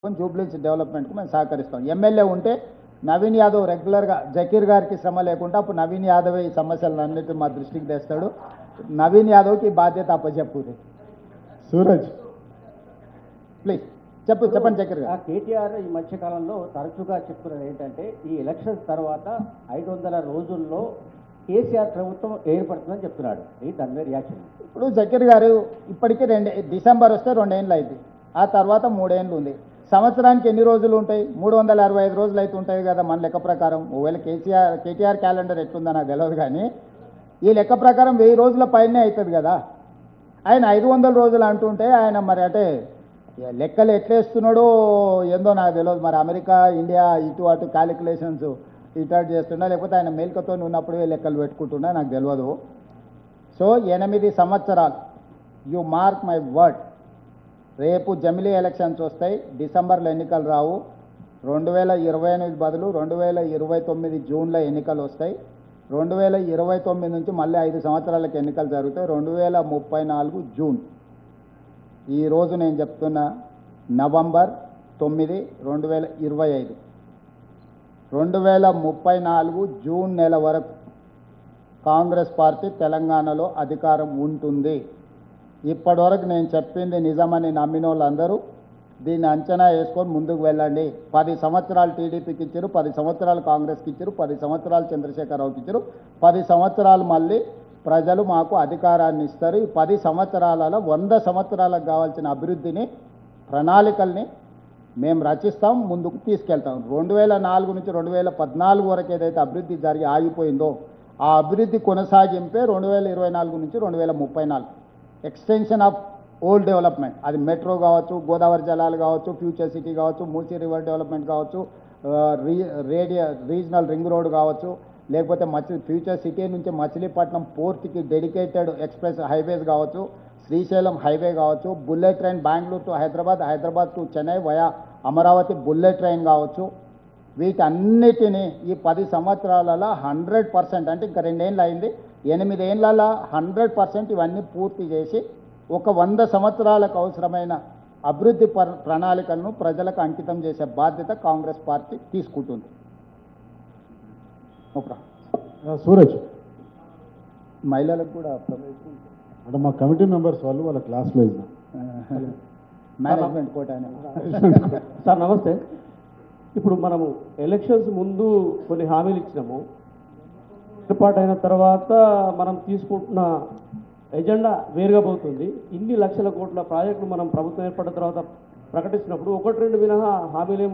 జూబ్లీస్ డెవలప్మెంట్కు మేము సహకరిస్తాం. ఎమ్మెల్యే ఉంటే నవీన్ యాదవ్ రెగ్యులర్గా జకీర్ గారికి శ్రమ లేకుండా అప్పుడు నవీన్ యాదవ్ ఈ సమస్యలన్నిటి మా దృష్టికి తెస్తాడు. నవీన్ యాదవ్కి బాధ్యత అప్పచెప్పుది. సూరజ్ ప్లీజ్ చెప్పండి జకీర్ గారు. కేటీఆర్ ఈ మధ్యకాలంలో తరచుగా చెప్తున్నది ఏంటంటే ఈ ఎలక్షన్స్ తర్వాత 500 రోజుల్లో కేసీఆర్ ప్రభుత్వం ఏర్పడుతుందని చెప్తున్నాడు. దాని మీద రియాక్షన్. ఇప్పుడు జకీర్ గారు ఇప్పటికీ డిసెంబర్ వస్తే 2 ఏళ్ళు అయింది, ఆ తర్వాత 3 ఏళ్ళు ఉంది. సంవత్సరానికి ఎన్ని రోజులు ఉంటాయి? 365 రోజులు అయితే ఉంటాయి కదా మన లెక్క ప్రకారం. ఒకవేళ కేటీఆర్ క్యాలెండర్ ఎట్లుందో నాకు తెలియదు, కానీ ఈ లెక్క ప్రకారం 1000 రోజుల పైనే అవుతుంది కదా. ఆయన 500 రోజులు అంటుంటే ఆయన మరి అంటే లెక్కలు ఎట్లేస్తున్నాడో ఏందో నాకు తెలియదు. మరి అమెరికా ఇండియా ఇటు అటు క్యాలిక్యులేషన్స్ ఇటు చేస్తున్నా, లేకపోతే ఆయన మేల్కతో ఉన్నప్పుడే లెక్కలు పెట్టుకుంటున్నా నాకు తెలియదు. సో 8 సంవత్సరాలు, యు మార్క్ మై వర్డ్, రేపు జమిలీ ఎలక్షన్స్ వస్తాయి, డిసెంబర్లో ఎన్నికలు రావు. 2028 బదులు 2029 జూన్లో ఎన్నికలు వస్తాయి. 2029 నుంచి మళ్ళీ 5 సంవత్సరాలకు ఎన్నికలు జరుగుతాయి. 2034 జూన్. ఈరోజు నేను చెప్తున్నా నవంబర్ 9, 2025. 2034 జూన్ నెల వరకు కాంగ్రెస్ పార్టీ తెలంగాణలో అధికారం ఉంటుంది. ఇప్పటివరకు నేను చెప్పింది నిజమని నమ్మిన వాళ్ళందరూ దీన్ని అంచనా వేసుకొని ముందుకు వెళ్ళండి. 10 సంవత్సరాలు టీడీపీకి ఇచ్చారు, 10 సంవత్సరాలు కాంగ్రెస్కి ఇచ్చారు, 10 సంవత్సరాలు చంద్రశేఖరరావుకి ఇచ్చారు, 10 సంవత్సరాలు మళ్ళీ ప్రజలు మాకు అధికారాన్ని ఇస్తారు. ఈ 10 సంవత్సరాలలో 100 సంవత్సరాలకు కావాల్సిన అభివృద్ధిని, ప్రణాళికల్ని మేము రచిస్తాం, ముందుకు తీసుకెళ్తాం. 2004 నుంచి 2014 వరకు ఏదైతే అభివృద్ధి జరిగి ఆగిపోయిందో ఆ అభివృద్ధి కొనసాగింపే 2024 నుంచి 2034 ఎక్స్టెన్షన్ ఆఫ్ ఓల్డ్ డెవలప్మెంట్. అది మెట్రో కావచ్చు, గోదావరి జలాలు కావచ్చు, ఫ్యూచర్ సిటీ కావచ్చు, మూసీ రివర్ డెవలప్మెంట్ కావచ్చు, రీజనల్ రింగ్ రోడ్ కావచ్చు, లేకపోతే ఫ్యూచర్ సిటీ నుంచి మచిలీపట్నం పోర్ట్కి డెడికేటెడ్ ఎక్స్ప్రెస్ హైవేస్ కావచ్చు, శ్రీశైలం హైవే కావచ్చు, bullet train Bengaluru to Hyderabad, Hyderabad to Chennai via Amaravati bullet train కావచ్చు. వీటన్నిటినీ ఈ 10 సంవత్సరాలలో 100%, అంటే ఇంకా 2 ఏళ్ళు అయింది, 8 ఏళ్ళలో 100% ఇవన్నీ పూర్తి చేసి ఒక 100 సంవత్సరాలకు అవసరమైన అభివృద్ధి ప్రణాళికలను ప్రజలకు అంకితం చేసే బాధ్యత కాంగ్రెస్ పార్టీ తీసుకుంటుంది. సూరజ్ మహిళలకు కూడా అంటే మా కమిటీ మెంబర్స్ వాళ్ళ క్లాస్లో మేనేజ్మెంట్ కోట సార్ నమస్తే. ఇప్పుడు మనము ఎలక్షన్స్ ముందు కొన్ని హామీలు ఇచ్చినాము, ఏర్పాటైన తర్వాత మనం తీసుకుంటున్న ఎజెండా వేరుగా పోతుంది. ఇన్ని లక్షల కోట్ల ప్రాజెక్టులు మనం ప్రభుత్వం ఏర్పడిన తర్వాత ప్రకటించినప్పుడు 1-2 మినహా హామీలేం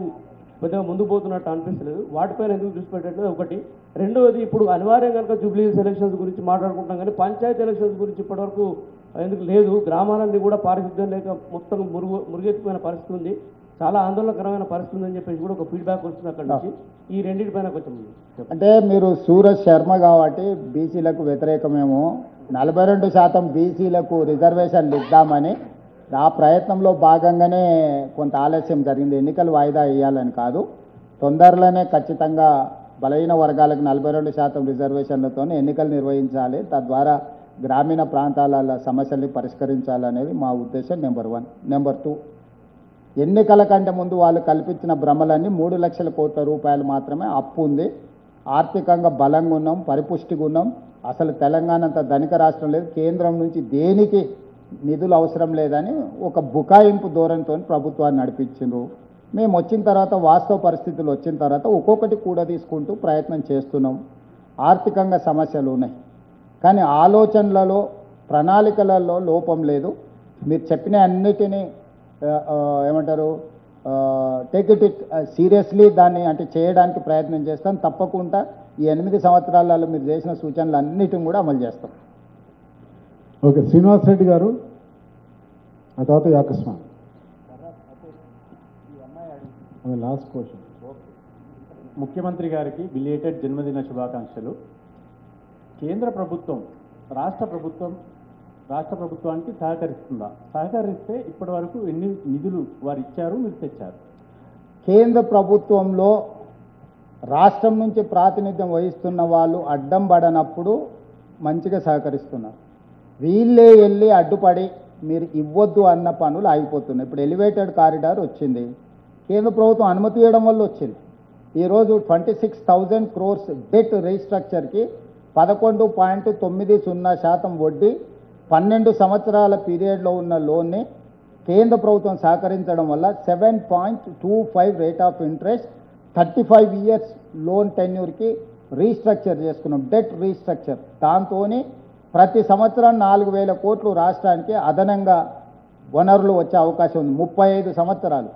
పెద్దగా ముందు పోతున్నట్టు అనిపిస్తలేదు. వాటిపైన ఎందుకు దృష్టి పెట్టట్లేదు ఒకటి. రెండవది, ఇప్పుడు అనివార్యం కనుక జూబ్లీస్ ఎలక్షన్స్ గురించి మాట్లాడుకుంటాం, కానీ పంచాయతీ ఎలక్షన్స్ గురించి ఇప్పటివరకు ఎందుకు లేదు? గ్రామాలన్నీ కూడా పారిశుద్ధ్యం లేక మొత్తం మురుగెత్తిపోయిన పరిస్థితి ఉంది, చాలా ఆందోళనకరమైన పరిస్థితి ఉందని చెప్పేసి కూడా ఒక ఫీడ్బ్యాక్ వస్తుంది అక్కడి నుంచి. ఈ రెండింటిపైన కొంచెం అంటే మీరు సూరజ్ శర్మ కాబట్టి బీసీలకు వ్యతిరేకమేమో, 42% బీసీలకు రిజర్వేషన్లు ఇద్దామని ఆ ప్రయత్నంలో భాగంగానే కొంత ఆలస్యం జరిగింది. ఎన్నికలు వాయిదా వేయాలని కాదు, తొందరలోనే ఖచ్చితంగా బలహీన వర్గాలకు 42% రిజర్వేషన్లతో ఎన్నికలు నిర్వహించాలి, తద్వారా గ్రామీణ ప్రాంతాల సమస్యల్ని పరిష్కరించాలనేది మా ఉద్దేశం. నెంబర్ 1. నెంబర్ 2, ఎన్నికల కంటే ముందు వాళ్ళు కల్పించిన భ్రమలన్నీ 3 లక్షల కోట్ల రూపాయలు మాత్రమే అప్పు ఉంది, ఆర్థికంగా బలంగా ఉన్నాం, పరిపుష్టిగా ఉన్నాం, అసలు తెలంగాణ అంత ధనిక రాష్ట్రం లేదు, కేంద్రం నుంచి దేనికి నిధులు అవసరం లేదని ఒక బుకాయింపు ధోరణితో ప్రభుత్వాన్ని నడిపించిండ్రు. మేము వచ్చిన తర్వాత వాస్తవ పరిస్థితులు వచ్చిన తర్వాత ఒక్కొక్కటి కూడా తీసుకుంటూ ప్రయత్నం చేస్తున్నాం. ఆర్థికంగా సమస్యలు ఉన్నాయి, కానీ ఆలోచనలలో ప్రణాళికలలో లోపం లేదు. మీరు చెప్పిన అన్నిటినీ ఏమంటారు టేక్ ఇట్ సీరియస్లీ, దాన్ని అంటే చేయడానికి ప్రయత్నం చేస్తాం. తప్పకుండా ఈ 8 సంవత్సరాలలో మీరు చేసిన సూచనలు అన్నిటిని కూడా అమలు చేస్తాం. ఓకే, శ్రీనివాస్ రెడ్డి గారు, ఆ తర్వాత యాకస్వామి. Last question. ముఖ్యమంత్రి గారికి బిలేటెడ్ జన్మదిన శుభాకాంక్షలు. కేంద్ర ప్రభుత్వం రాష్ట్ర ప్రభుత్వానికి సహకరిస్తుందా? సహకరిస్తే ఇప్పటి వరకు ఎన్ని నిధులు వారు ఇచ్చారు, మీరు తెచ్చారు? కేంద్ర ప్రభుత్వంలో రాష్ట్రం నుంచి ప్రాతినిధ్యం వహిస్తున్న వాళ్ళు అడ్డం పడనప్పుడు మంచిగా సహకరిస్తున్నారు. వీళ్ళే వెళ్ళి అడ్డుపడి మీరు ఇవ్వద్దు అన్న పనులు ఆగిపోతున్నాయి. ఇప్పుడు ఎలివేటెడ్ కారిడార్ వచ్చింది, కేంద్ర ప్రభుత్వం అనుమతి ఇవ్వడం వల్ల వచ్చింది. ఈరోజు 26,000 crores డెట్ రీస్ట్రక్చర్కి 11.90% వడ్డీ 12 సంవత్సరాల పీరియడ్లో ఉన్న లోన్ని కేంద్ర ప్రభుత్వం సహకరించడం వల్ల 7.25 rate of interest 35 years loan టెన్యూర్కి రీస్ట్రక్చర్ చేసుకున్నాం, డెట్ రీస్ట్రక్చర్. దాంతో ప్రతి సంవత్సరం 4,000 కోట్లు రాష్ట్రానికి అదనంగా వనరులు వచ్చే అవకాశం ఉంది 35 సంవత్సరాలు.